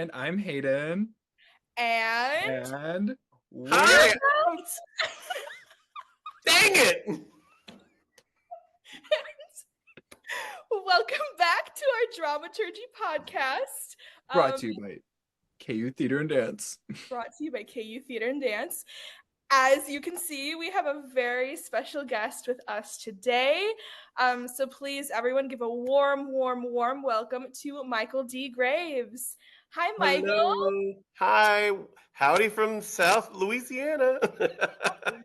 And I'm Hayden. And And Hi! Dang it! welcome back to our Dramaturgy podcast. Brought to you by KU Theater and Dance. Brought to you by KU Theater and Dance. As you can see, we have a very special guest with us today. So please, everyone, give a warm welcome to Michael D. Graves. Hi, Michael. Hello. Hi. Howdy from South Louisiana.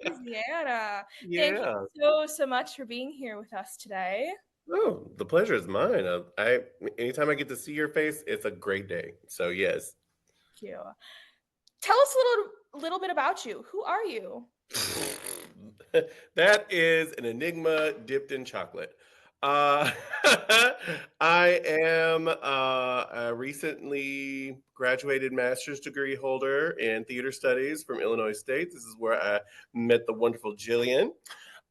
Louisiana. Yeah. Thank you so much for being here with us today. Oh, the pleasure is mine. Anytime I get to see your face, it's a great day. So yes. Thank you. Tell us a little bit about you. Who are you? That is an enigma dipped in chocolate. I am a recently graduated master's degree holder in theater studies from Illinois State. This is where I met the wonderful Gillian.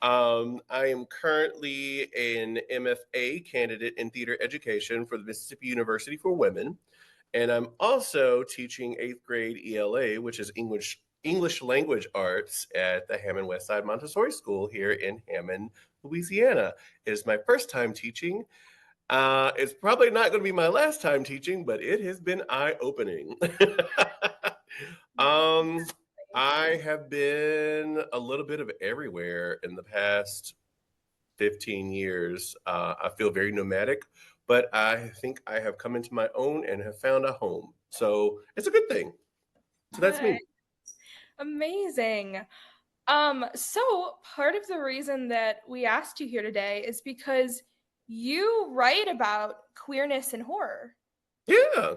I am currently an MFA candidate in theater education for the Mississippi University for Women. And I'm also teaching 8th grade ELA, which is English language arts at the Hammond Westside Montessori School here in Hammond, Louisiana. It is my first time teaching. It's probably not going to be my last time teaching, but it has been eye-opening. I have been a little bit of everywhere in the past 15 years. I feel very nomadic, but I think I have come into my own and have found a home. So it's a good thing. So that's me. Amazing. So part of the reason that we asked you here today is because you write about queerness and horror. Yeah,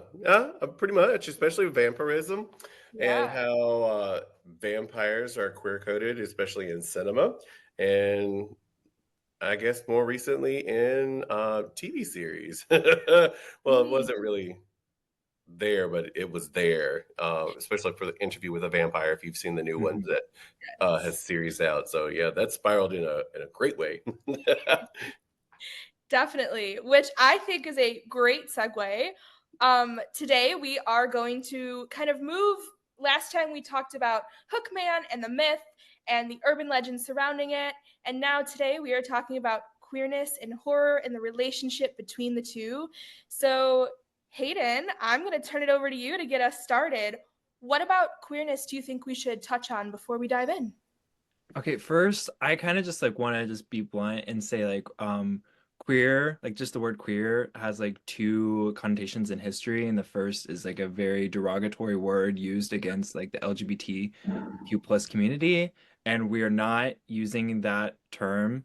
pretty much, especially vampirism and how vampires are queer coded, especially in cinema. And I guess more recently in TV series. Well, it wasn't really there, but it was there, especially for the Interview with a Vampire, if you've seen the new one that has series out. So yeah, that spiraled in a great way. Definitely, which I think is a great segue. Today we are going to kind of move. Last time we talked about Hookman and the myth and the urban legend surrounding it. And now today we are talking about queerness and horror and the relationship between the two. So Hayden, I'm going to turn it over to you to get us started. What about queerness do you think we should touch on before we dive in? Okay, first, I kind of just want to just be blunt and say queer, just the word queer has two connotations in history. And the first is a very derogatory word used against the LGBTQ plus community. And we are not using that term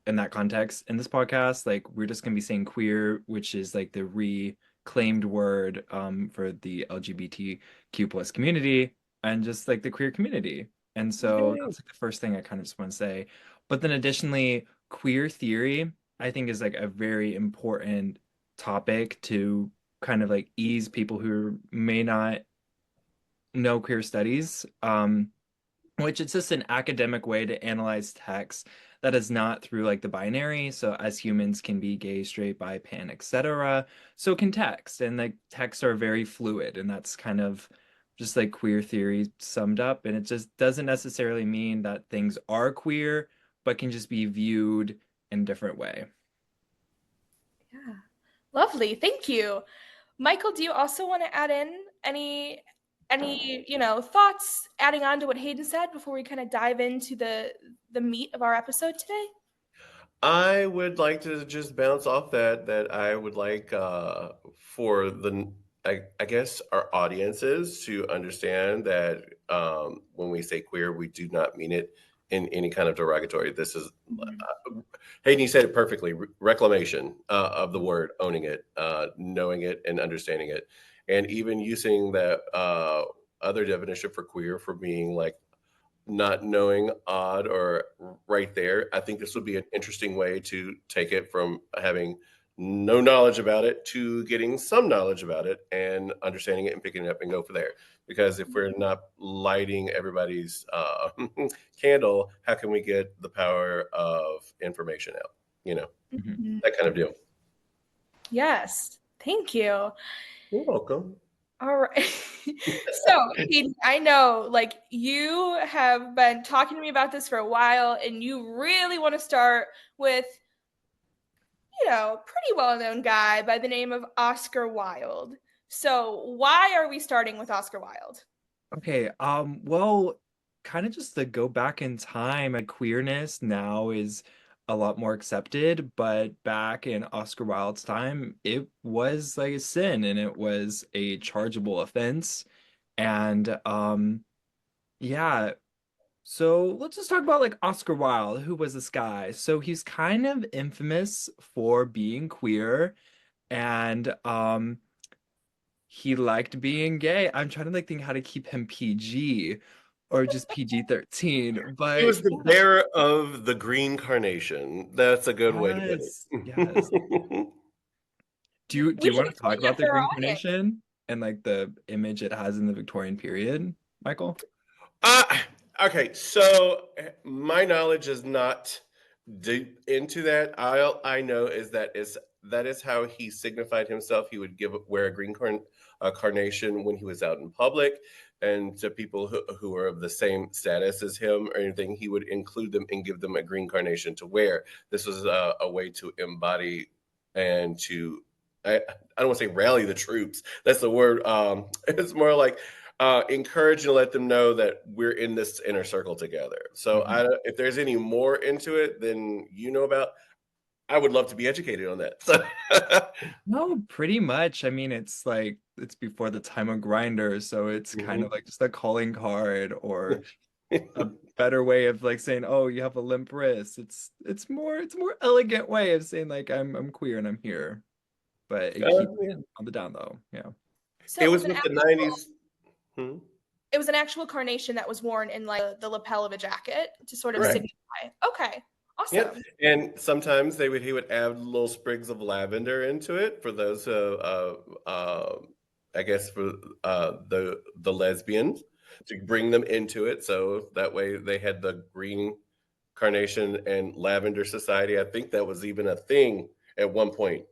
in that context in this podcast. We're just gonna be saying queer, which is the reclaimed word for the LGBTQ plus community and just the queer community. And so that's the first thing I kind of just want to say. But then additionally, queer theory, I think, is a very important topic to kind of ease people who may not know queer studies, which it's just an academic way to analyze text that is not through the binary. So as humans can be gay, straight, bi, pan, etc. So can text, and texts are very fluid, and that's kind of just queer theory summed up. And it just doesn't necessarily mean that things are queer, but can just be viewed in a different way. Yeah, lovely. Thank you. Michael, do you also want to add in any thoughts adding on to what Hayden said before we kind of dive into the meat of our episode today? I would like to just bounce off that I would like for I guess our audiences to understand that when we say queer, we do not mean it in any kind of derogatory. This is Hayden, you said it perfectly. Reclamation of the word, owning it, knowing it, and understanding it, and even using that other definition for queer for being not knowing, odd, or right there. I think this would be an interesting way to take it from having no knowledge about it to getting some knowledge about it and understanding it and picking it up and go for there. Because if we're not lighting everybody's candle, how can we get the power of information out? That kind of deal. Yes. Thank you. You're welcome. All right. So, Hayden, I know like you have been talking to me about this for a while and you really want to start with, pretty well-known guy by the name of Oscar Wilde. So, why are we starting with Oscar Wilde? Okay, well, kind of just to go back in time, queerness now is a lot more accepted, but back in Oscar Wilde's time, it was like a sin and it was a chargeable offense. And yeah, so let's just talk about like Oscar Wilde. Who was this guy? So he's kind of infamous for being queer and he liked being gay. I'm trying to like think how to keep him PG or just PG-13. He But was the bearer of the green carnation. That's a good way to put yes, yes. it. Do We you should want to explain talk that about the for our green audience. carnation and like the image it has in the Victorian period, Michael? Uh, okay, so my knowledge is not deep into that. All I know is that is how he signified himself. He would wear a carnation when he was out in public, and to people who are of the same status as him or anything, he would include them and give them a green carnation to wear. This was a way to embody and to I don't want to say rally the troops. That's the word. It's more like encourage and let them know that we're in this inner circle together. So Mhm. if there's any more into it than you know about, I would love to be educated on that. So, No, pretty much. I mean, it's like it's before the time of Grindr, so it's kind of Mhm. like just a calling card or a better way of like saying, "Oh, you have a limp wrist." It's more elegant way of saying like I'm queer and I'm here, but it keeps Yeah. it on the down low. Yeah. So It was with the 90s. Hmm? it was an actual carnation that was worn in like the lapel of a jacket to sort of Right. signify. Okay. Yep. Awesome. And sometimes he would add little sprigs of lavender into it for those I guess for the lesbians to bring them into it. So that way they had the green carnation and lavender society. I think that was even a thing at one point.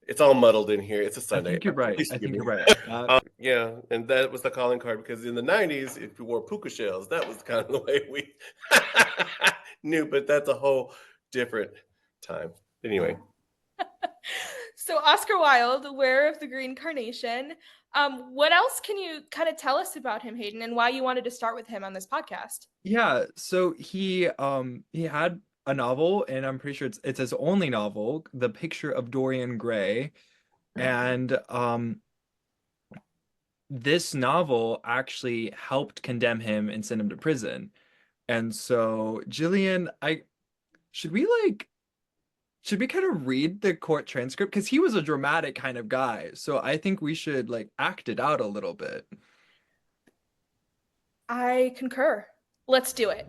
It's all muddled in here. It's a I Sunday. think you're right. Please I forgive think me. you're right. Yeah, and that was the calling card because in the 90s, if you wore puka shells, that was kind of the way we knew, but that's a whole different time. Anyway, So Oscar Wilde, the wearer of the green carnation. What else can you kind of tell us about him, Hayden, and why you wanted to start with him on this podcast? Yeah, so he had a novel and I'm pretty sure it's his only novel, The Picture of Dorian Gray. And this novel actually helped condemn him and send him to prison. And so, Gillian, I should we like should we kind of read the court transcript? Because he was a dramatic kind of guy. So I think we should like act it out a little bit. I concur. Let's do it.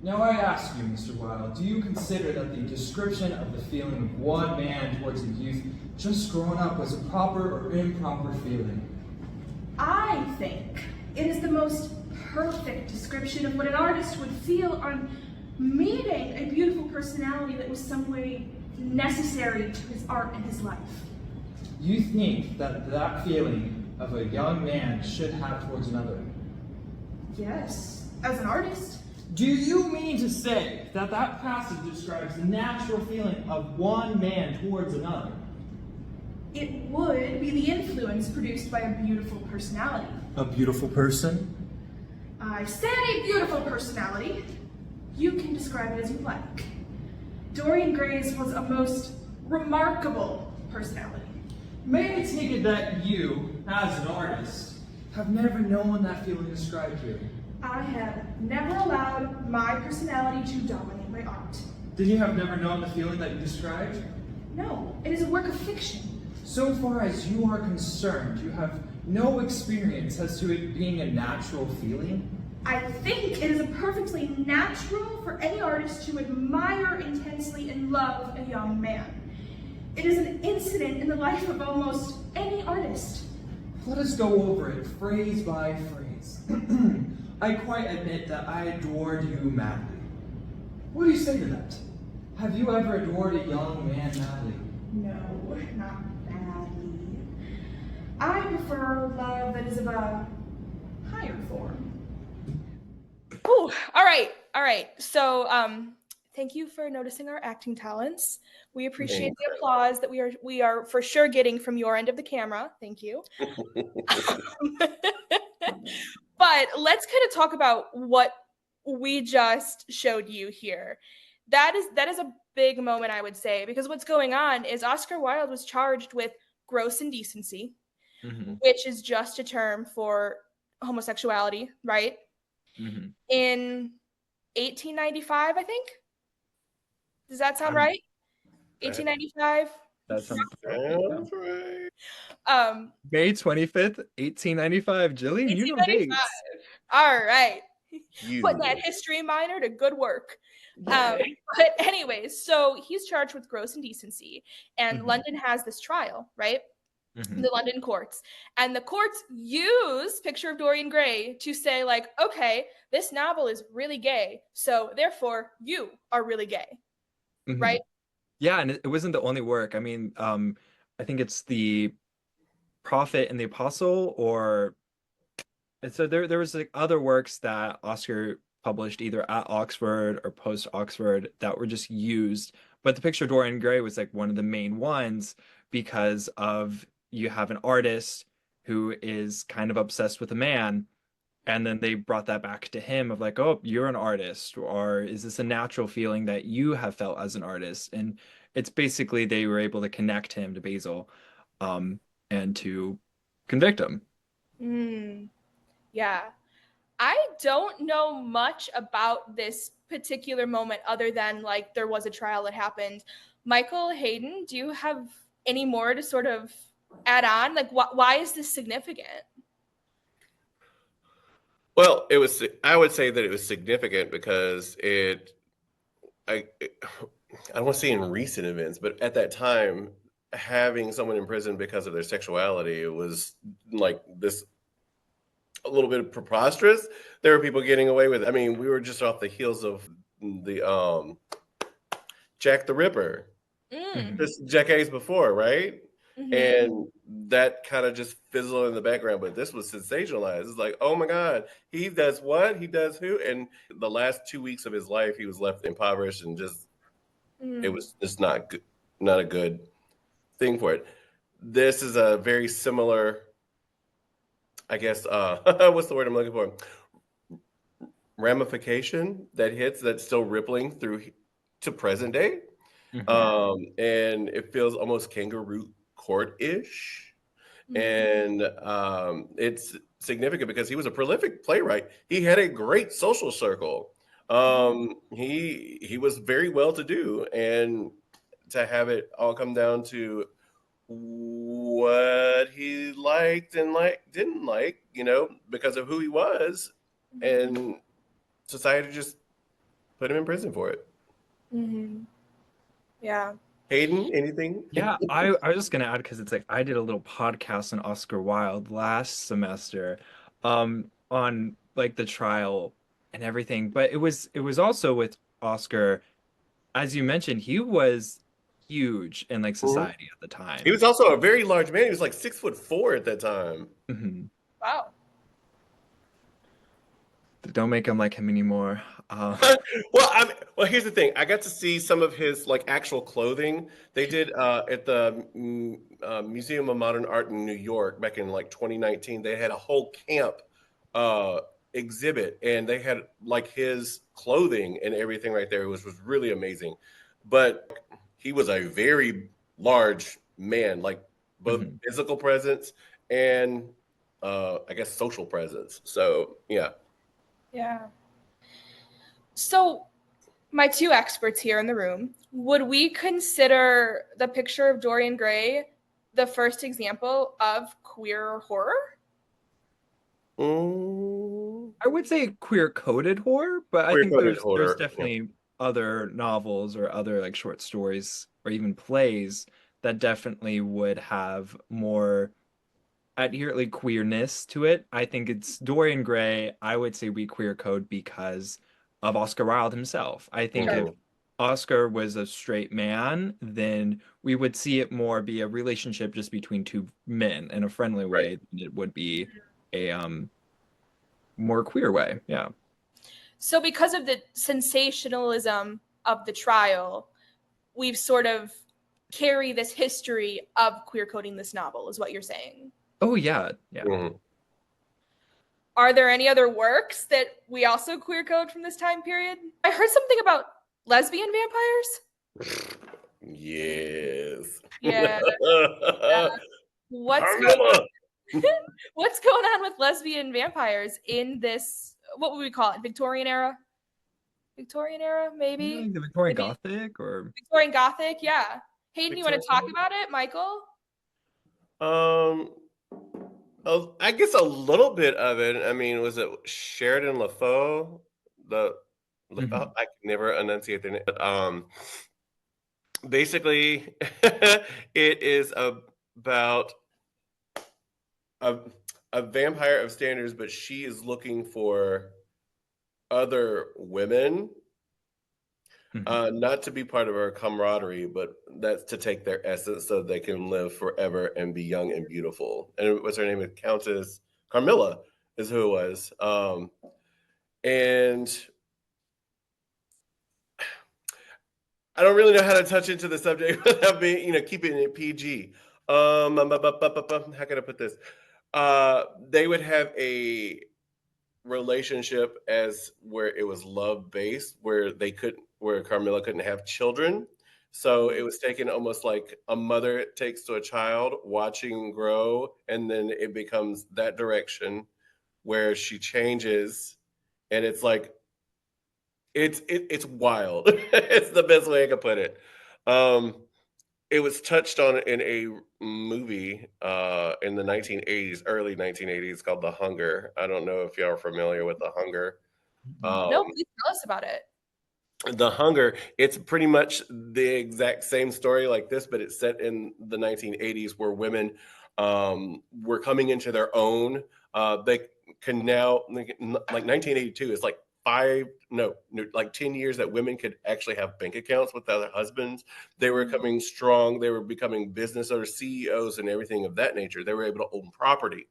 Now I ask you, Mr. Wilde, do you consider that the description of the feeling of one man towards a youth just grown up was a proper or improper feeling? I think it is the most perfect description of what an artist would feel on meeting a beautiful personality that was some way necessary to his art and his life. You think that that feeling of a young man should have towards another? Yes, as an artist. Do you mean to say that that passage describes the natural feeling of one man towards another? It would be the influence produced by a beautiful personality. A beautiful person? I said a beautiful personality. You can describe it as you like. Dorian Gray's was a most remarkable personality. May I take it that you, as an artist, have never known that feeling described here? I have never allowed my personality to dominate my art. Then you have never known the feeling that you described? No, it is a work of fiction. So far as you are concerned, you have no experience as to it being a natural feeling? I think it is perfectly natural for any artist to admire intensely and love a young man. It is an incident in the life of almost any artist. Let us go over it phrase by phrase. I quite admit that I adored you madly. What do you say to that? Have you ever adored a young man madly? No, not badly. I prefer love that is of a higher form. Ooh, all right, all right. So, thank you for noticing our acting talents. We appreciate the Incredible. applause that we are for sure getting from your end of the camera. Thank you. But let's kind of talk about what we just showed you here. That is a big moment, I would say, because what's going on is Oscar Wilde was charged with gross indecency, Hmm. which is just a term for homosexuality, right? Hmm. In 1895, I think. Does that sound Um, right? 1895. that sounds right. Yeah. Sounds right. Um, May 25th, 1895. Jillian, you know 1895. dates. All right. Putting that You. history minor to good work. Um, Yeah. but anyways, so he's charged with gross indecency, and Hmm. London has this trial, right? Hmm. The London courts, and the courts use Picture of Dorian Gray to say, like, okay, this novel is really gay, so therefore you are really gay, Hmm. right? Yeah, and it wasn't the only work. I mean, I think it's the Prophet and the Apostle, or and so there was like other works that Oscar published either at Oxford or post Oxford that were just used. But the picture of Dorian Gray was like one of the main ones because of you have an artist who is kind of obsessed with a man, and then they brought that back to him of like, oh, you're an artist, or is this a natural feeling that you have felt as an artist? And it's basically they were able to connect him to Basil, um, and to convict him. Mm, yeah. I don't know much about this particular moment other than like there was a trial that happened. Michael, Hayden, do you have any more to sort of add on? Like, why is this significant? Well, it was. I would say that it was significant because I don't want to say in recent events, but at that time, having someone in prison because of their sexuality, it was like this a little bit preposterous. There were people getting away with it. I mean, we were just off the heels of the Jack the Ripper, Mm, Mhm. just decades before, right? mm-hmm. And that kind of just fizzled in the background, but this was sensationalized. It's like, oh my God, he does what? He does who? And the last 2 weeks of his life, he was left impoverished and just it Mm, was just not good, not a good thing for it. This is a very similar, I guess, what's the word I'm looking for? Ramification that hits that's still rippling through to present day. Mhm. yeah. And it feels almost kangaroo court-ish. Mm, And it's significant because he was a prolific playwright. He had a great social circle. He was very well to do, and to have it all come down to what he liked and didn't like, because of who he was, and society just put him in prison for it. mm-hmm. Yeah. Hayden, anything? Yeah, I was just gonna add because it's like I did a little podcast on Oscar Wilde last semester, on like the trial and everything. But it was also with Oscar, as you mentioned, he was huge in like Mhm. society at the He time. was also a very large man. He was like 6'4" at that time. Mhm. Wow. Don't make him like him anymore. Well, here's the thing. I got to see some of his like actual clothing. They did at the Museum of Modern Art in New York back in like 2019. They had a whole camp uh, exhibit, and they had like his clothing and everything right there, which was really amazing. But he was a very large man, like both Mhm. physical presence and I guess social presence. So yeah. Yeah. So, my two experts here in the room, would we consider the Picture of Dorian Gray the first example of queer horror? Mm, I would say queer coded horror, but I queer think coded there's horror. Yeah. definitely other novels or other like short stories or even plays that definitely would have more adherently queerness to it. I think it's Dorian Gray. I would say we queer code because of Oscar Wilde himself. I think Sure. if Mhm. Oscar was a straight man, then we would see it more be a relationship just between two men in a friendly Right. way than it would be a more queer way. Yeah. So because of the sensationalism of the trial, we've sort of carry this history of queer coding this novel, is what you're saying. Oh yeah, yeah. Mhm. Are there any other works that we also queer code from this time period? I heard something about lesbian vampires. Yes. Yeah. What's going Carmilla. what's going on with lesbian vampires in this, what would we call it? Victorian era? Victorian era, Yeah, maybe? like the Victorian Maybe Gothic or Victorian Gothic, yeah. Hayden, you want to talk Victoria. about it, Michael? Um, I guess a little bit of it. I mean, was it Sheridan LaFoe? The Mhm. I can never enunciate their name. But, basically, it is about a a vampire of standards, but she is looking for other women, Mhm. not to be part of her camaraderie, but that's to take their essence so they can live forever and be young and beautiful. And what's her name? Countess Carmilla is who it was. And I don't really know how to touch into the subject without being, keeping it PG. How can I put this? They would have a relationship as where it was love based, where Carmilla couldn't have children. So it was taken almost like a mother takes to a child, watching grow, and then it becomes that direction where she changes, and it's like it's wild. It's the best way I could put it. Um, it was touched on in a movie in the 1980s, early 1980s, called The Hunger. I don't know if y'all are familiar with The Hunger. Mhm. No, Um, please tell us about it. The Hunger, it's pretty much the exact same story like this, but it's set in the 1980s where women were coming into their own. They can now, like 1982, it's like no, like 10 years that women could actually have bank accounts with their husbands. They were coming strong. They were becoming business owners, CEOs, and everything of that nature. They were able to own property.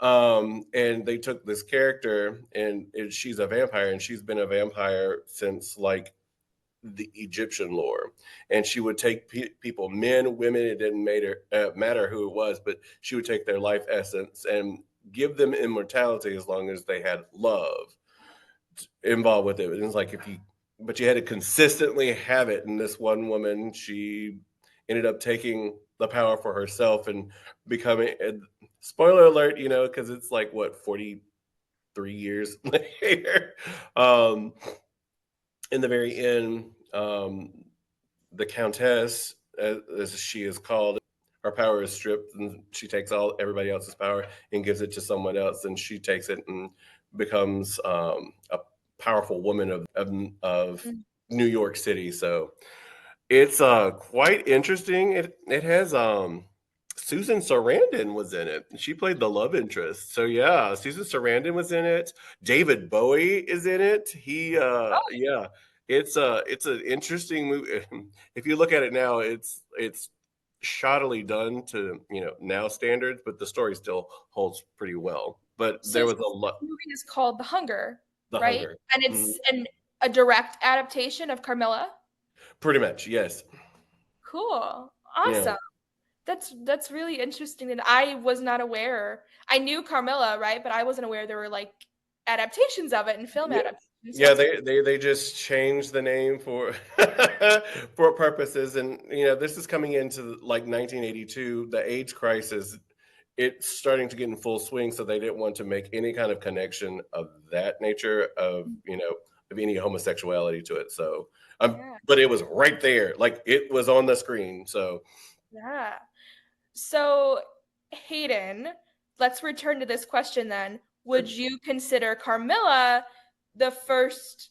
And they took this character, and she's a vampire, and she's been a vampire since like the Egyptian lore. And she would take people, men, women, it didn't matter who it was, but she would take their life essence and give them immortality as long as they had love involved with it. And it's like but you had to consistently have it. And this one woman, she ended up taking the power for herself and becoming, spoiler alert, because it's like what, 43 years later. Um, in the very end, the Countess, as she is called, her power is stripped, and she takes everybody else's power and gives it to someone else, and she takes it and becomes a powerful woman of Mm. New York City. So it's quite interesting. It has Susan Sarandon was in it. She played the love interest. So yeah, Susan Sarandon was in it. David Bowie is in it. Yeah, it's an interesting movie. If you look at it now, it's shoddily done to now standards, but the story still holds pretty well. But So there this was a lot. movie is called The Hunger, The right? Hunger. And Mhm. it's a direct adaptation of Carmilla. Pretty much, yes. Cool. Yeah. Awesome. That's really interesting. And I was not aware. I knew Carmilla, right? But I wasn't aware there were like adaptations of it and film Yeah. adaptations. Yeah, That's they just changed the name for for purposes, and this is coming into like 1982, the AIDS crisis. It's starting to get in full swing, so they didn't want to make any kind of connection of that nature of any homosexuality to it. So, yeah. but it was right there, like it was on the screen. So, Yeah. So, Hayden, let's return to this question then. Would you consider Carmilla the first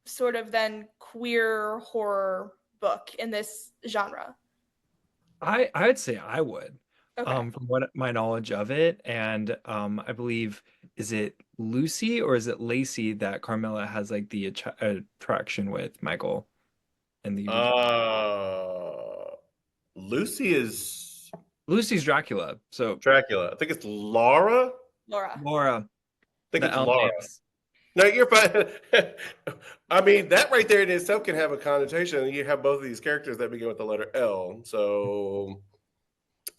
sort of then queer horror book in this genre? I would say I would, Okay. from what my knowledge of it, and I believe is it Lucy or is it Lacey that Carmilla has like the attraction with Michael? in the original. Lucy is Lucy's Dracula. So Dracula. I think it's Laura. Laura. Laura, I think the it's L Laura. names. No, you're fine. I mean, that right there in itself can have a connotation. You have both of these characters that begin with the letter L. So,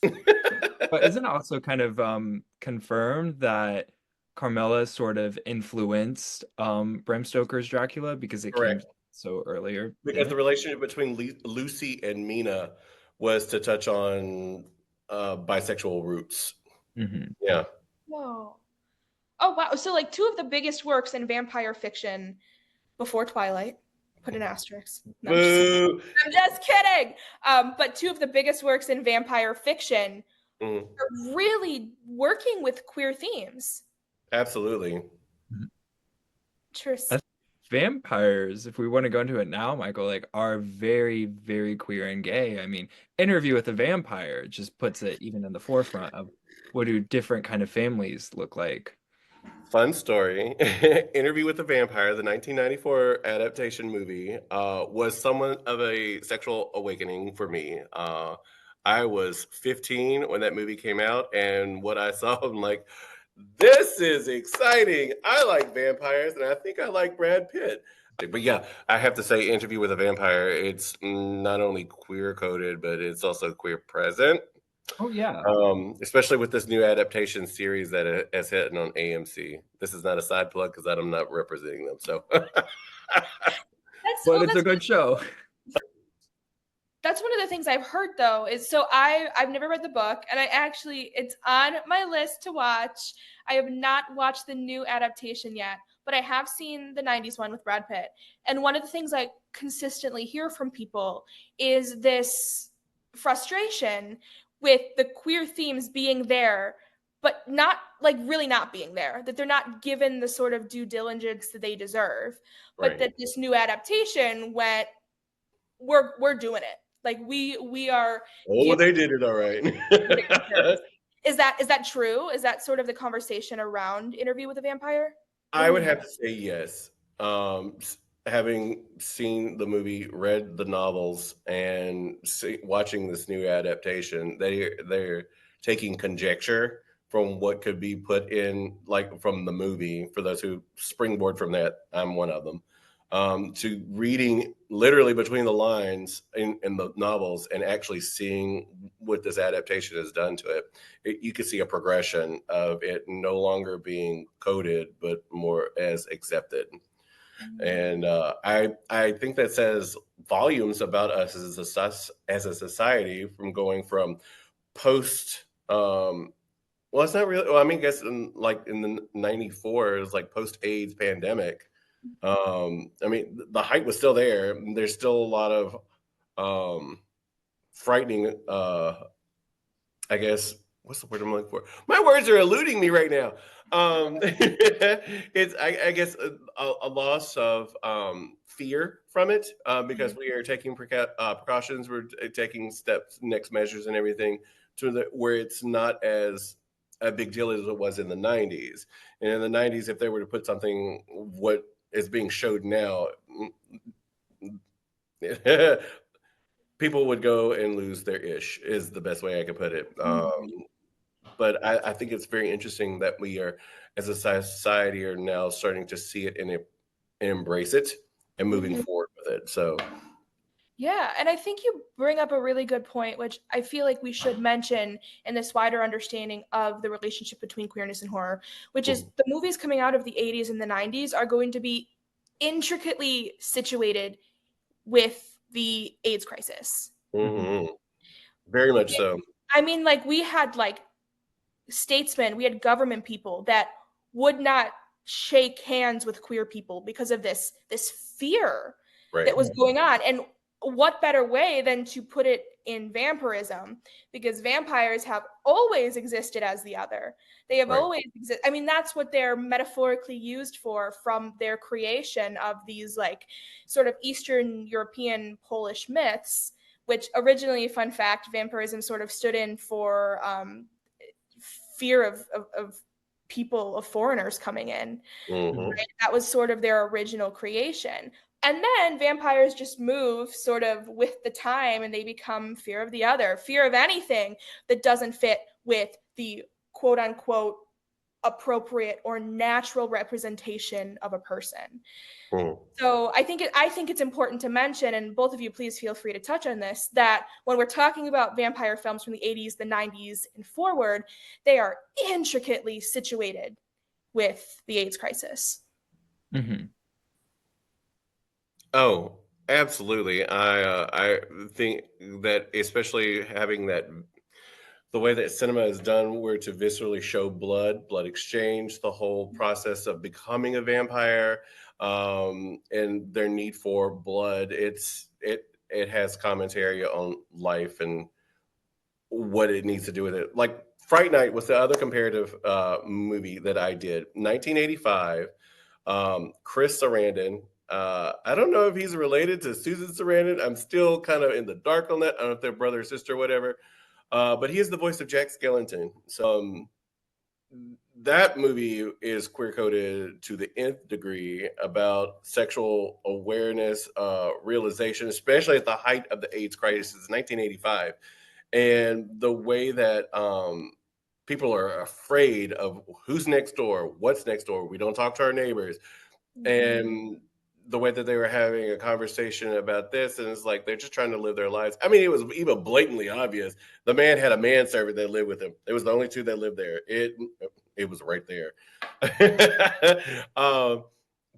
But isn't it also kind of confirmed that Carmela sort of influenced Bram Stoker's Dracula because it came correct. so earlier in Because the it? relationship between Lucy and Mina was to touch on bisexual roots. Hmm. Yeah. Whoa. Oh wow. So like two of the biggest works in vampire fiction before Twilight. Put an asterisk. No, Boo. I'm just kidding. But two of the biggest works in vampire fiction Mhm. are really working with queer themes. Absolutely. Interesting. That's vampires, if we want to go into it now, Michael, like are very, very queer and gay. I mean, Interview with a Vampire just puts it even in the forefront of what do different kind of families look like. Fun story. Interview with the Vampire, the 1994 adaptation movie, was somewhat of a sexual awakening for me. I was 15 when that movie came out, and what I saw, I'm like, this is exciting. I like vampires, and I think I like Brad Pitt. But yeah, I have to say, Interview with a Vampire, it's not only queer coded, but it's also queer present. Oh yeah. Especially with this new adaptation series that has hit on AMC. This is not a side plug because I'm not representing them. So, But it's a good show. That's one of the things I've heard though is so I've never read the book and I actually it's on my list to watch. I have not watched the new adaptation yet, but I have seen the 90s one with Brad Pitt. And one of the things I consistently hear from people is this frustration with the queer themes being there but not like really not being there, that they're not given the sort of due diligence that they deserve, but right. that this new adaptation went we're doing it. Like we are Oh, giving they did it all right. what it deserves. Is that true? Is that sort of the conversation around Interview with a Vampire? What I do would you have to say yes. Having seen the movie, read the novels, and watching this new adaptation, they're taking conjecture from what could be put in, like from the movie. For those who springboard from that, I'm one of them. To reading literally between the lines in the novels and actually seeing what this adaptation has done to it, you could see a progression of it no longer being coded, but more as accepted. And I think that says volumes about us as a society, from going from post. Well, it's not really. Well, I mean, I guess in the '94, it was like post AIDS pandemic. I mean, the hype was still there. There's still a lot of frightening. I guess what's the word I'm looking for? My words are eluding me right now. It's I guess a loss of fear from it, because we are taking precautions. We're taking steps, next measures, and everything where it's not as a big deal as it was in the '90s. And in the '90s, if they were to put something what is being showed now, people would go and lose their ish. Is the best way I could put it. But I think it's very interesting that we are, as a society, are now starting to see it and embrace it and moving forward with it. So, Yeah, and I think you bring up a really good point, which I feel like we should mention in this wider understanding of the relationship between queerness and horror, which is the movies coming out of the 80s and the 90s are going to be intricately situated with the AIDS crisis. very much so. I mean, like we had like statesmen, we had government people that would not shake hands with queer people because of this fear Right. that was going on. And what better way than to put it in vampirism, because vampires have always existed as the other. They have Right. always existed. I mean, that's what they're metaphorically used for from their creation of these like sort of Eastern European Polish myths, which originally, fun fact, vampirism sort of stood in for fear of people, of foreigners coming in. Right? That was sort of their original creation. And then vampires just move sort of with the time, and they become fear of the other, fear of anything that doesn't fit with the quote unquote appropriate or natural representation of a person. Mm. So I think it's important to mention, and both of you please feel free to touch on this, that when we're talking about vampire films from the 80s, the 90s, and forward, they are intricately situated with the AIDS crisis. Mm-hmm. Oh, absolutely. I think that especially having that the way that cinema is done, where to viscerally show blood exchange, the whole process of becoming a vampire, and their need for blood. It has commentary on life and what it needs to do with it. Like Fright Night was the other comparative movie that I did, 1985. Chris Sarandon. I don't know if he's related to Susan Sarandon. I'm still kind of in the dark on that. I don't know if they're brother or sister or whatever. But he is the voice of Jack Skellington. So that movie is queer coded to the nth degree about sexual awareness, realization, especially at the height of the AIDS crisis, 1985, and the way that people are afraid of who's next door, what's next door. We don't talk to our neighbors, and the way that they were having a conversation about this, and it's like they're just trying to live their lives. I mean, it was even blatantly obvious. The man had a manservant that lived with him. It was the only two that lived there. It was right there.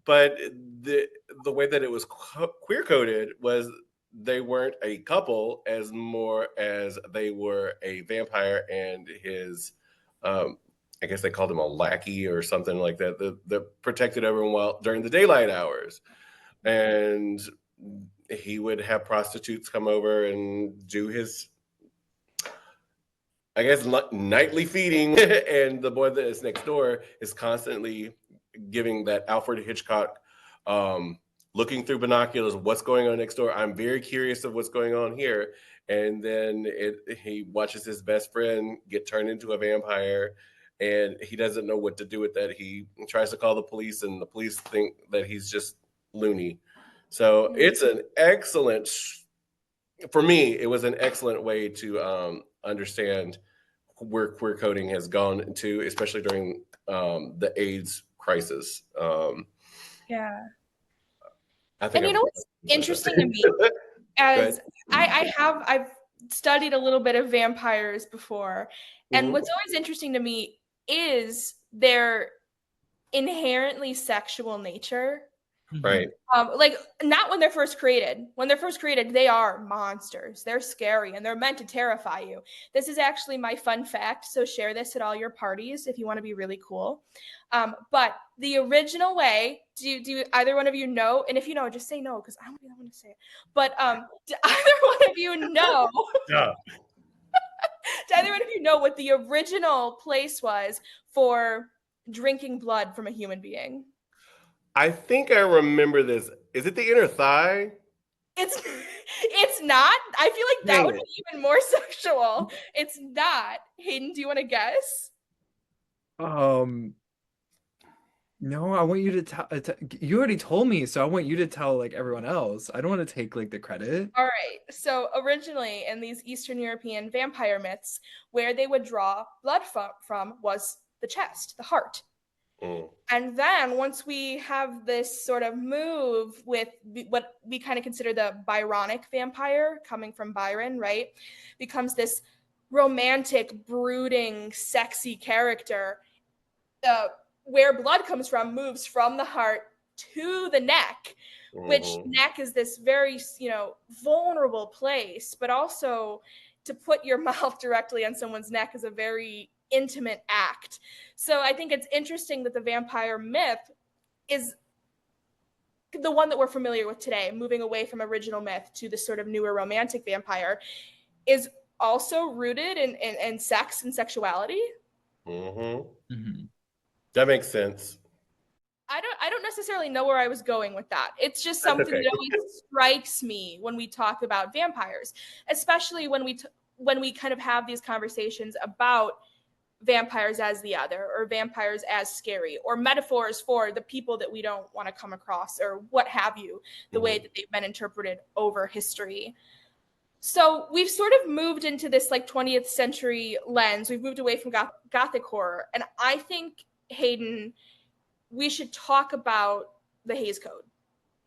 But the way that it was queer coded was they weren't a couple as more as they were a vampire and his I guess they called him a lackey or something like that, that protected everyone while during the daylight hours. And he would have prostitutes come over and do his, I guess, nightly feeding. And the boy that is next door is constantly giving that Alfred Hitchcock, looking through binoculars, what's going on next door. I'm very curious of what's going on here. And then he watches his best friend get turned into a vampire, and he doesn't know what to do with that. He tries to call the police, and the police think that he's just loony. So it's an excellent, for me, it was an excellent way to understand where queer coding has gone to, especially during the AIDS crisis. Yeah. I think And you know what's interesting to me, as I've studied a little bit of vampires before, and what's always interesting to me is their inherently sexual nature. Right. Like not when they're first created. When they're first created, they are monsters. They're scary and they're meant to terrify you. This is actually my fun fact. So share this at all your parties if you want to be really cool. But the original way, do either one of you know? And if you know, just say no, because I don't want to say it. But do either one of you know? Yeah. Do either one of you know what the original place was for drinking blood from a human being? I think I remember this. Is it the inner thigh? It's not. I feel like that would be even more sexual. It's not. Hayden, do you want to guess? No, I want you to tell. You already told me, so I want you to tell like everyone else. I don't want to take like the credit. All right. So originally, in these Eastern European vampire myths, where they would draw blood from was the chest, the heart. And then once we have this sort of move with what we kind of consider the Byronic vampire, coming from Byron, right, becomes this romantic, brooding, sexy character. Where blood comes from moves from the heart to the neck, which neck is this very, vulnerable place, but also to put your mouth directly on someone's neck is a very intimate act. So I think it's interesting that the vampire myth is the one that we're familiar with today, moving away from original myth to this sort of newer romantic vampire, is also rooted in sex and sexuality. That makes sense. I don't necessarily know where I was going with that. It's just something that always strikes me when we talk about vampires, especially when we kind of have these conversations about vampires as the other, or vampires as scary, or metaphors for the people that we don't want to come across, or what have you, the way that they've been interpreted over history. So we've sort of moved into this like 20th century lens. We've moved away from Gothic horror. And I think, Hayden, we should talk about the Hays Code.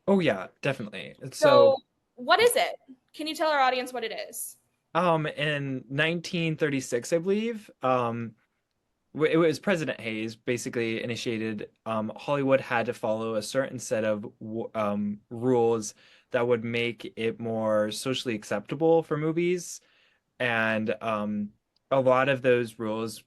Oh yeah, definitely. So what is it? Can you tell our audience what it is? In 1936, I believe, it was President Hayes basically initiated, Hollywood had to follow a certain set of rules that would make it more socially acceptable for movies. And a lot of those rules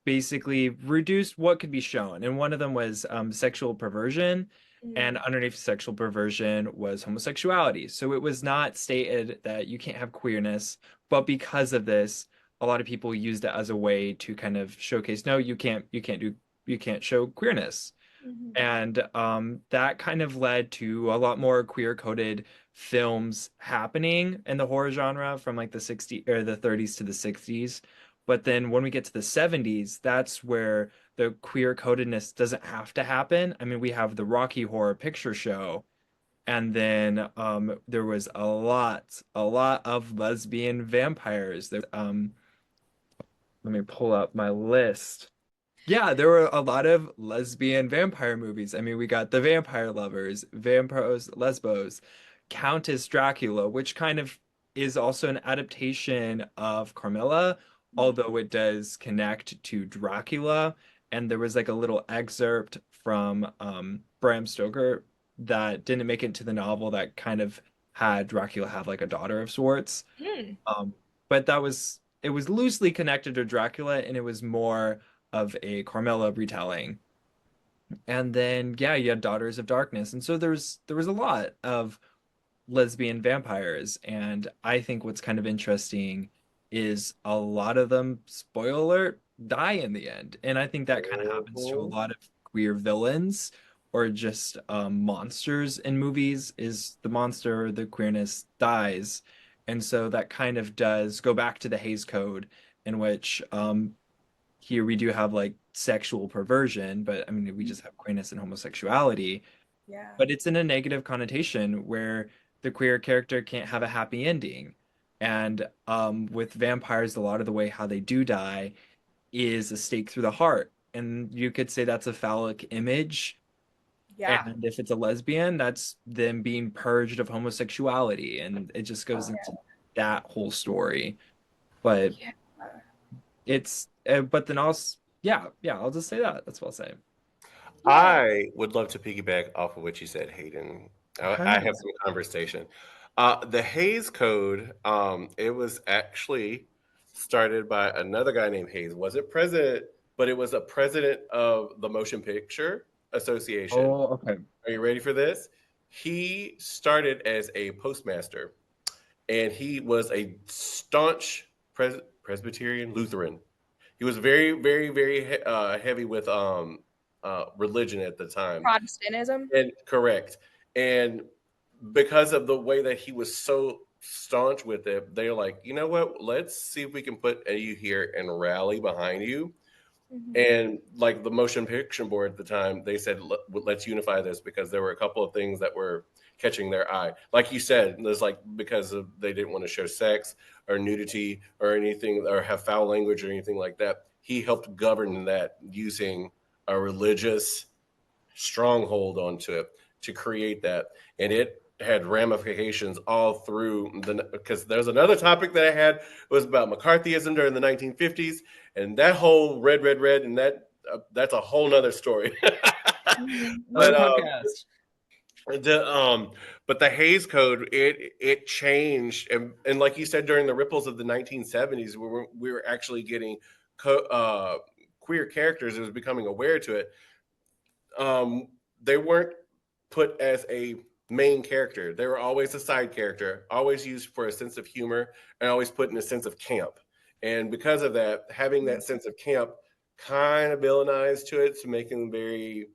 basically reduced what could be shown. And one of them was sexual perversion. And underneath sexual perversion was homosexuality. So it was not stated that you can't have queerness, but because of this, a lot of people used it as a way to kind of showcase, no, you can't show queerness. And that kind of led to a lot more queer coded films happening in the horror genre from like the 60s or the 30s to the 60s. But then when we get to the 70s, that's where the queer codedness doesn't have to happen. I mean, we have the Rocky Horror Picture Show, and then there was a lot of lesbian vampires. Let me pull up my list. Yeah, there were a lot of lesbian vampire movies. I mean, we got The Vampire Lovers, Vampiros Lesbos, Countess Dracula, which kind of is also an adaptation of Carmilla, although it does connect to Dracula. And there was like a little excerpt from Bram Stoker that didn't make it into the novel that kind of had Dracula have like a daughter of sorts. But it was loosely connected to Dracula, and it was more of a Carmilla retelling. And then yeah, you had Daughters of Darkness. And so there was a lot of lesbian vampires. And I think what's kind of interesting is a lot of them, spoiler alert, die in the end. And I think that kind of happens to a lot of queer villains or just monsters in movies, is the monster, the queerness dies. And so that kind of does go back to the Hays Code, in which here we do have like sexual perversion, but I mean, we just have queerness and homosexuality. Yeah. But it's in a negative connotation where the queer character can't have a happy ending. And with vampires, a lot of the way how they do die is a stake through the heart. And you could say that's a phallic image. Yeah. And if it's a lesbian, that's them being purged of homosexuality. And it just goes into that whole story. But but then also, yeah, I'll just say that. That's what I'll say. I would love to piggyback off of what you said, Hayden. I have some conversation. The Hays Code, it was actually started by another guy named Hayes. Wasn't president, but it was a president of the Motion Picture Association. Oh, okay. Are you ready for this? He started as a postmaster, and he was a staunch Presbyterian Lutheran. He was very, very, very heavy with religion at the time. Protestantism. And correct. And because of the way that he was so staunch with it, they're like, you know what? Let's see if we can put you here and rally behind you. And like the Motion Picture Board at the time, they said, let's unify this, because there were a couple of things that were catching their eye. Like you said, there's like, they didn't want to show sex or nudity or anything, or have foul language or anything like that. He helped govern that using a religious stronghold onto it to create that. And it had ramifications all through because there's another topic that I had, was about McCarthyism during the 1950s, and that whole red, and that's a whole nother story. But the Hays Code, it changed, and like you said, during the ripples of the 1970s, we were actually getting queer characters. It was becoming aware to it. They weren't put as a main character. They were always a side character, always used for a sense of humor, and always put in a sense of camp. And because of that, having that sense of camp kind of villainized to it, to making them very,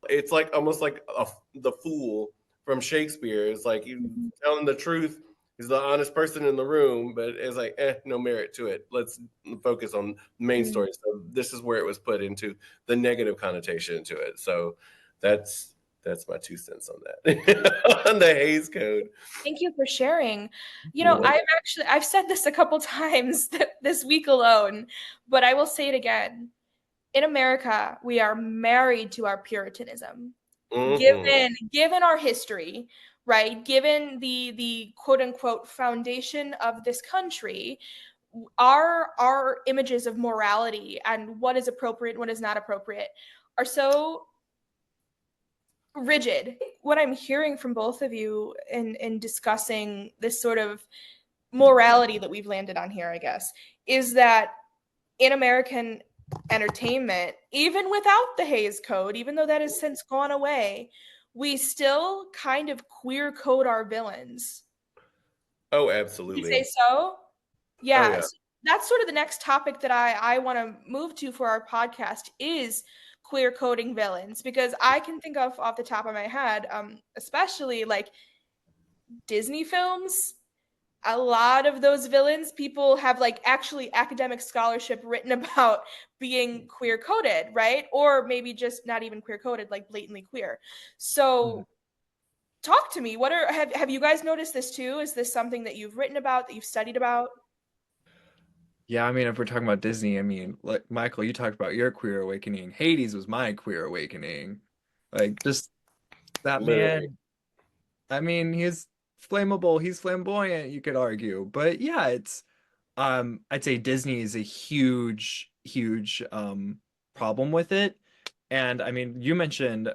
it's like almost like the fool from Shakespeare. It's like, you telling the truth, He's the honest person in the room, but it's like, no merit to it. Let's focus on the main Mm. story. So this is where it was put into the negative connotation to it. So that's my 2 cents on that. On the Hays Code. Thank you for sharing. You know, Well, I've said this a couple times this week alone, but I will say it again. In America, we are married to our Puritanism. mhm. Given our history, right? Given the quote unquote foundation of this country, our images of morality and what is appropriate, what is not appropriate are so rigid. What I'm hearing from both of you in discussing this sort of morality that we've landed on here, I guess, is that in American entertainment, even without the Hays Code, even though that has since gone away, we still kind of queer code our villains. Oh, You say absolutely. so? Oh, Yeah. yeah. So that's sort of the next topic that I want to move to for our podcast is queer coding villains, because I can think of off the top of my head, especially like Disney films, a lot of those villains, people have like actually academic scholarship written about being queer coded, right? Or maybe just not even queer coded, like blatantly queer. Mhm. So talk to me. What are have you guys noticed this too? Is this something that you've written about, that you've studied about? Yeah, I mean, if we're talking about Disney, I mean, like Michael, you talked about your queer awakening. Hades was my queer awakening. Like, just that Literally. man. I mean, he's flammable, he's flamboyant, you could argue. But yeah, it's I'd say Disney is a huge problem with it. And I mean, you mentioned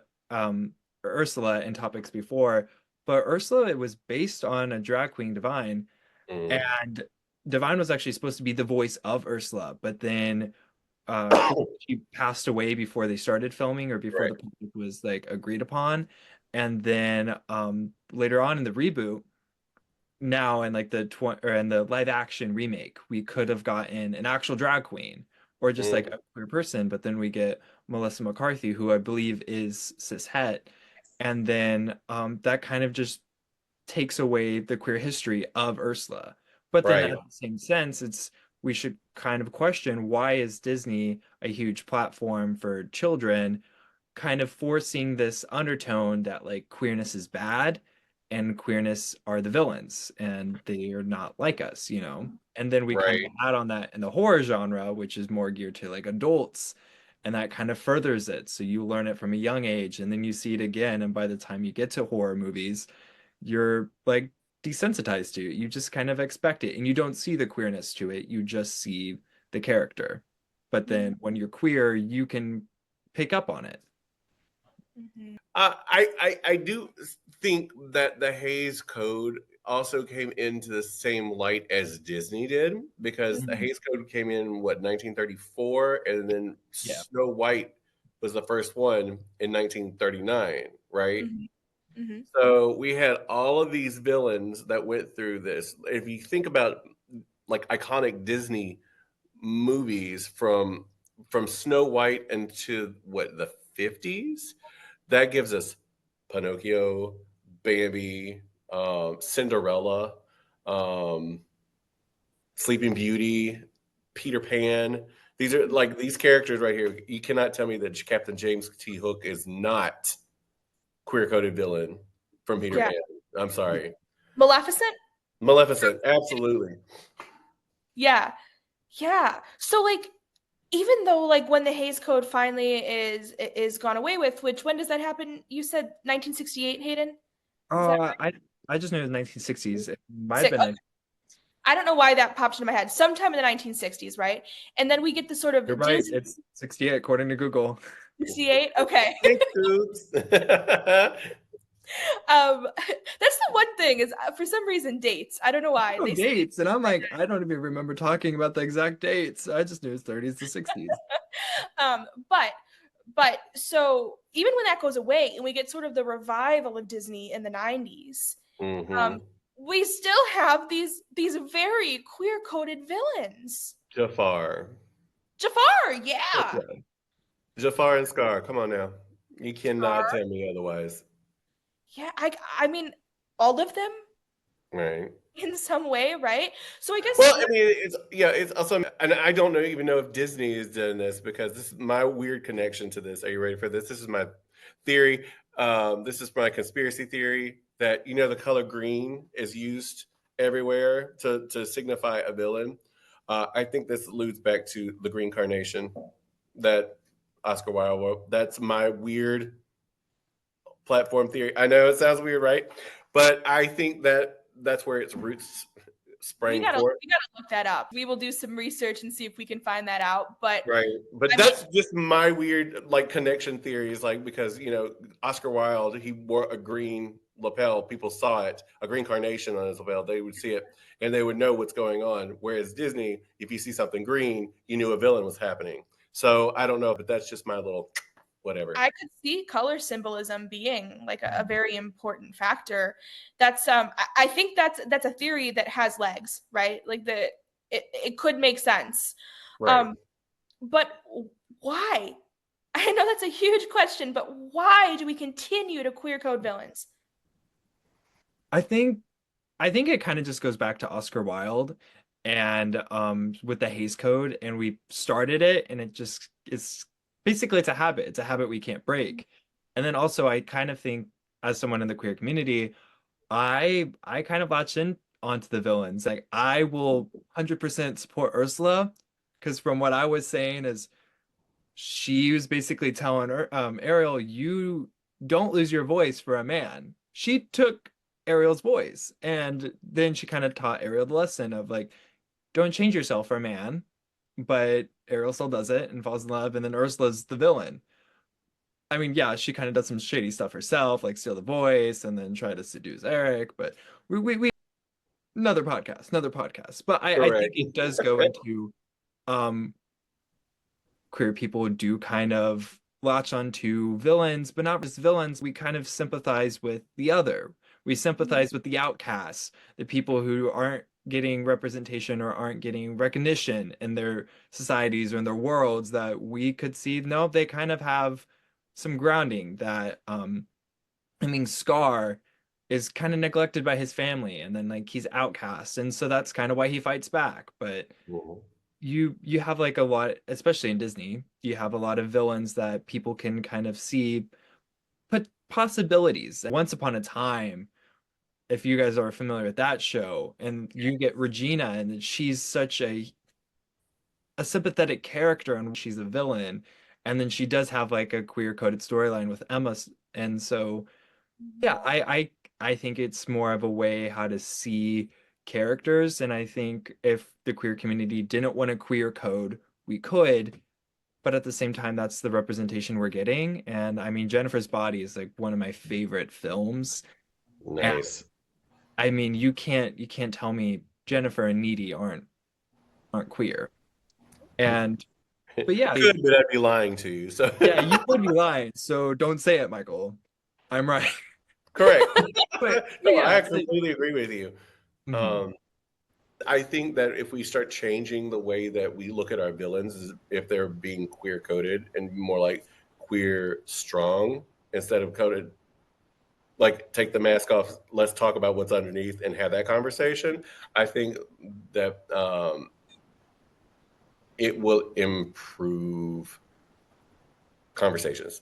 Ursula in topics before, but Ursula, it was based on a drag queen Divine, Mm. and Divine was actually supposed to be the voice of Ursula, but then I think she passed away before they started filming or before Right. the project was like agreed upon. And then later on in the reboot, now in like or in the live action remake, we could have gotten an actual drag queen or just like Mm. a queer person, but then we get Melissa McCarthy, who I believe is cishet, and then that kind of just takes away the queer history of Ursula. But then Right. at the same sense, it's we should kind of question, why is Disney a huge platform for children, kind of forcing this undertone that like queerness is bad and queerness are the villains and they are not like us, you know? And then we kind of Right. add on that in the horror genre, which is more geared to like adults, and that kind of furthers it. So you learn it from a young age and then you see it again. And by the time you get to horror movies, you're like desensitized to it. You just kind of expect it and you don't see the queerness to it. You just see the character. But then when you're queer, you can pick up on it. Mhm. I do think that the Hays Code also came into the same light as Disney did, because the Mhm. Hays Code came in what 1934, and then Yeah. Snow White was the first one in 1939, right? Mhm. Mhm. So we had all of these villains that went through this. If you think about like iconic Disney movies from Snow White into what the 50s, that gives us Pinocchio, Bambi, Cinderella, um, Sleeping Beauty, Peter Pan. These are like these characters right here. You cannot tell me that Captain James T. Hook is not queer coded villain from Peter Yeah. Pan. I'm sorry. Maleficent? Maleficent, absolutely. Yeah. Yeah. So like even though like when the Hays Code finally is gone away with, which when does that happen? You said 1968, Hayden? Is that Uh, I I just knew it was 1960s. It might have sick? been 19. I don't know why that popped into my head. Sometime in the 1960s, right? And then we get the sort You're of right. Disney It's 68 according to Google. 68. Okay. Thanks, Coops. That's the one thing is for some reason dates. I don't know why Oh, they say. dates, and I'm like, I don't even remember talking about the exact dates. I just knew it's 30s to 60s. Um, but but so even when that goes away and we get sort of the revival of Disney in the 90s, um, Hmm. we still have these very queer coded villains. Jafar. Jafar, yeah. Jafar and Scar, come on now. You cannot Jafar, tell me otherwise. yeah. I mean, all of them. Right. in some way, right? So I guess Well, I mean, it's also, and I don't even know if Disney is doing this, because this is my weird connection to this. Are you ready for this? This is my theory. This is my conspiracy theory that the color green is used everywhere to signify a villain. I think this alludes back to the green carnation that Oscar Wilde wrote. That's my weird platform theory. I know it sounds weird, right? But I think that that's where its roots we sprang gotta forth. we gotta look that up. We will do some research and see if we can find that out. But Right. But I mean, that's just my weird connection theories, because Oscar Wilde, he wore a green lapel. People saw it, a green carnation on his lapel. They would see it and they would know what's going on. Whereas Disney, if you see something green, you knew a villain was happening. So I don't know, but that's just my little whatever. I could see color symbolism being like a very important factor. That's I think that's a theory that has legs, right? Like it could make sense. Right. But why? I know that's a huge question, but why do we continue to queer code villains? I think it kind of just goes back to Oscar Wilde and with the Hays Code, and we started it, and it's basically it's a habit. It's a habit we can't break. And then also I kind of think, as someone in the queer community, I kind of latch in onto the villains. Like, I will 100% support Ursula, because from what I was saying is, she was basically telling her, Ariel, you don't lose your voice for a man. She took Ariel's voice, and then she kind of taught Ariel the lesson of, like, don't change yourself for a man. But Ariel still does it and falls in love, and then Ursula's the villain. I mean, yeah, she kind of does some shady stuff herself, like steal the voice and then try to seduce Eric. But we another podcast. But I think Correct. it does go into um queer people do kind of latch onto villains, but not just villains. We kind of sympathize with the other. We sympathize with the outcasts, the people who aren't getting representation or aren't getting recognition in their societies or in their worlds, that we could see, no, they kind of have some grounding. That I mean, Scar is kind of neglected by his family, and then like he's outcast, and so that's kind of why he fights back. But Mhm. you have like a lot, especially in Disney, you have a lot of villains that people can kind of see put possibilities. Once Upon a Time, if you guys are familiar with that show, and you get Regina, and she's such a sympathetic character, and she's a villain, and then she does have like a queer coded storyline with Emma, and so yeah, I think it's more of a way how to see characters, and I think if the queer community didn't want a queer code, we could, but at the same time, that's the representation we're getting. And I mean, Jennifer's Body is like one of my favorite films, and Nice. I mean, you can't tell me Jennifer and Needy aren't queer. And but yeah, Good, but I'd be lying to you. So yeah, you would be lying, so don't say it, Michael. I'm right. correct. But No, I yeah, so, completely agree with you. mhm. Um, I think that if we start changing the way that we look at our villains, if they're being queer coded and more like queer strong instead of coded, like take the mask off, let's talk about what's underneath and have that conversation. I think that it will improve conversations.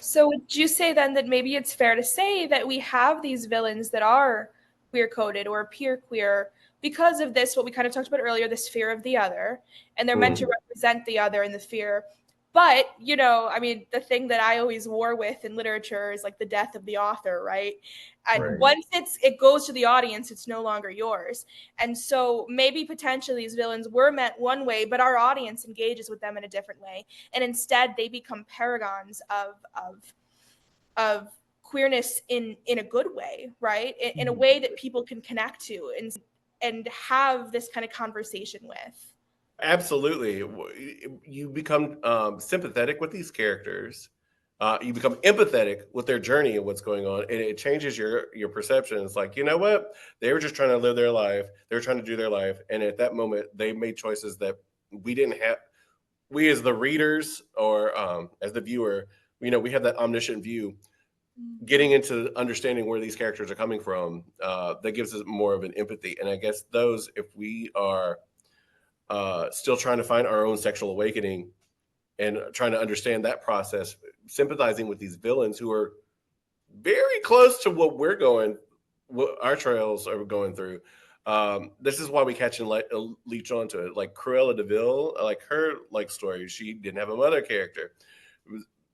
So would you say then that maybe it's fair to say that we have these villains that are queer coded or appear queer because of this, what we kind of talked about earlier, this fear of the other, and they're meant to Mhm. represent the other and the fear. But, I mean, the thing that I always war with in literature is like the death of the author, right? And Right. once it goes to the audience, it's no longer yours. And so maybe potentially these villains were meant one way, but our audience engages with them in a different way. And instead they become paragons of queerness in a good way, right? In a way that people can connect to and have this kind of conversation with. Absolutely. You become sympathetic with these characters. You become empathetic with their journey and what's going on, and it changes your perception. It's like, you know what? They were just trying to live their life. They were trying to do their life, and at that moment, they made choices that we didn't have. We, as the readers or as the viewer, we have that omniscient view. getting into understanding where these characters are coming from, that gives us more of an empathy. And I guess those, if we are still trying to find our own sexual awakening and trying to understand that process, sympathizing with these villains who are very close to what our trails are going through. This is why we catch and leech onto it. Like Cruella de Vil, like her story, she didn't have a mother character.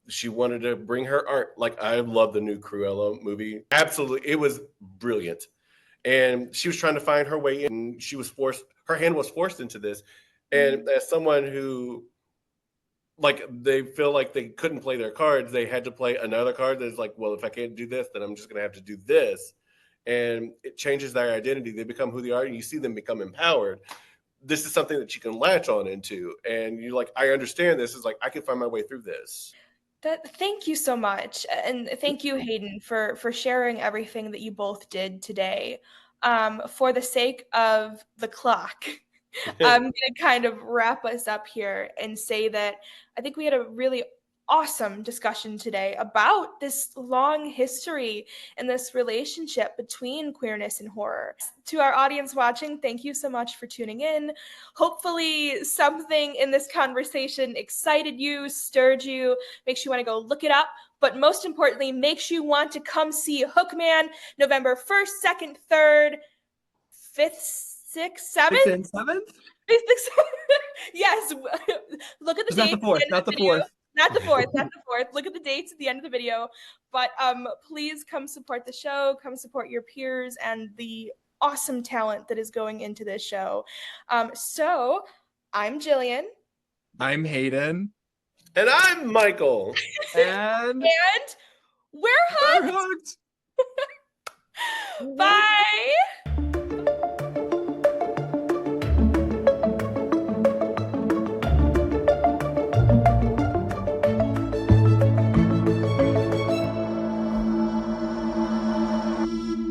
She wanted to bring her art. Like, I love the new Cruella movie. Absolutely, it was brilliant. And she was trying to find her way in. Her hand was forced into this. And as someone who, like, they feel like they couldn't play their cards, they had to play another card that's like, well, if I can't do this, then I'm just going to have to do this. And it changes their identity. They become who they are, and you see them become empowered. This is something that you can latch on into. And you're like, I understand this. It's like, I can find my way through this. Thank you so much, and thank you, Hayden, for sharing everything that you both did today. For the sake of the clock, I'm going to kind of wrap us up here and say that I think we had a really awesome discussion today about this long history and this relationship between queerness and horror. To our audience watching, thank you so much for tuning in. Hopefully something in this conversation excited you, stirred you, makes you want to go look it up, but most importantly, makes you want to come see Hookman November 1st, 2nd, 3rd, 5th, 6th, 7th? 6th and 7th? Yes. Look at the It's not dates. the 4th, not the 4th. Not the 4th, not the 4th. Look at the dates at the end of the video. But please come support the show, come support your peers and the awesome talent that is going into this show. So I'm Gillian. I'm Hayden. And I'm Michael. And we're hooked. we're hooked. Bye.